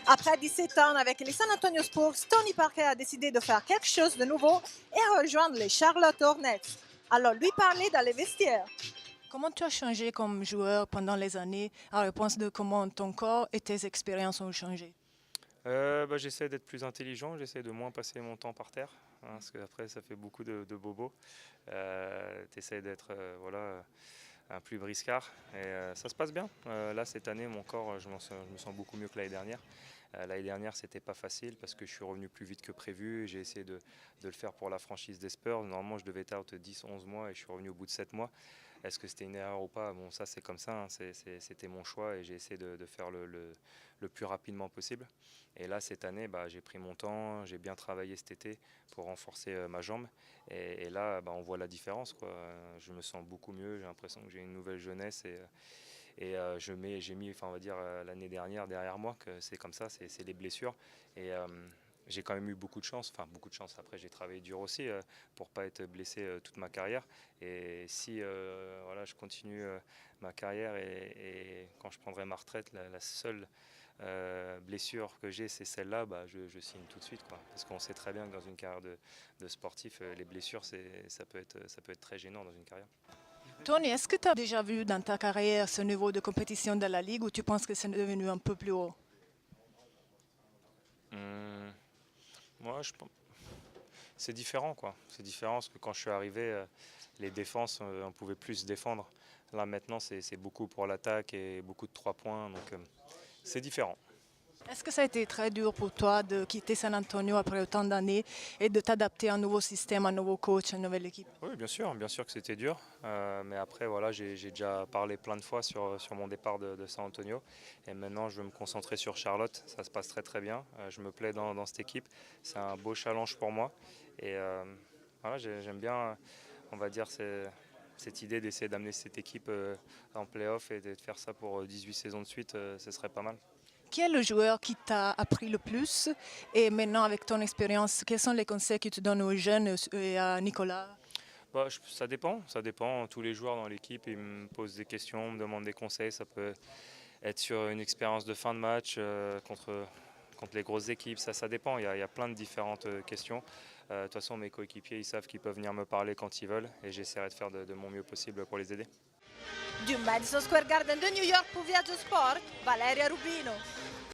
Après 17 ans avec les San Antonio Spurs, Tony Parker a décidé de faire quelque chose de nouveau et rejoindre les Charlotte Hornets. Alors lui parler dans les vestiaires. Comment tu as changé comme joueur pendant les années à réponse de comment ton corps et tes expériences ont changé? J'essaie d'être plus intelligent, j'essaie de moins passer mon temps par terre, hein, parce qu'après ça fait beaucoup de bobos. Tu essaies d'être voilà, un plus briscard et ça se passe bien. Là cette année mon corps je me sens beaucoup mieux que l'année dernière. L'année dernière c'était pas facile parce que je suis revenu plus vite que prévu. J'ai essayé de le faire pour la franchise des Spurs. Normalement je devais être out 10-11 mois et je suis revenu au bout de 7 mois. Est-ce que c'était une erreur ou pas? Bon, ça c'est comme ça, hein, c'était mon choix et j'ai essayé de faire le plus rapidement possible. Et là, cette année, j'ai pris mon temps, j'ai bien travaillé cet été pour renforcer ma jambe. Et là, on voit la différence, quoi. Je me sens beaucoup mieux, j'ai l'impression que j'ai une nouvelle jeunesse j'ai mis, enfin, on va dire, l'année dernière derrière moi que c'est comme ça, c'est les blessures. Et j'ai quand même eu beaucoup de chance, enfin beaucoup de chance. Après, j'ai travaillé dur aussi pour pas être blessé toute ma carrière. Et si voilà, je continue ma carrière et quand je prendrai ma retraite, la seule blessure que j'ai, c'est celle-là, je signe tout de suite, quoi. Parce qu'on sait très bien que dans une carrière de sportif, les blessures, ça peut être très gênant dans une carrière. Tony, est-ce que tu as déjà vu dans ta carrière ce niveau de compétition de la Ligue ou tu penses que c'est devenu un peu plus haut? Hum, Moi, c'est différent, quoi. C'est différent parce que quand je suis arrivé, les défenses, on pouvait plus se défendre. Là, maintenant, c'est beaucoup pour l'attaque et beaucoup de 3 points, donc c'est différent. Est-ce que ça a été très dur pour toi de quitter San Antonio après autant d'années et de t'adapter à un nouveau système, un nouveau coach, une nouvelle équipe? Oui, bien sûr que c'était dur. Mais après, voilà, j'ai déjà parlé plein de fois sur mon départ de San Antonio. Et maintenant, je veux me concentrer sur Charlotte. Ça se passe très très bien. Je me plais dans cette équipe. C'est un beau challenge pour moi. Et voilà, j'aime bien, on va dire, cette idée d'essayer d'amener cette équipe en playoff et de faire ça pour 18 saisons de suite, ce serait pas mal. Qui est le joueur qui t'a appris le plus? Et maintenant, avec ton expérience, quels sont les conseils que tu donnes aux jeunes et à Nicolas? Ça dépend. Tous les joueurs dans l'équipe, ils me posent des questions, me demandent des conseils. Ça peut être sur une expérience de fin de match contre les grosses équipes. Ça dépend. Il y a plein de différentes questions. De toute façon, mes coéquipiers, ils savent qu'ils peuvent venir me parler quand ils veulent et j'essaierai de faire de mon mieux possible pour les aider. Du Madison Square Garden de New York pour Viaggio Sport, Valeria Rubino.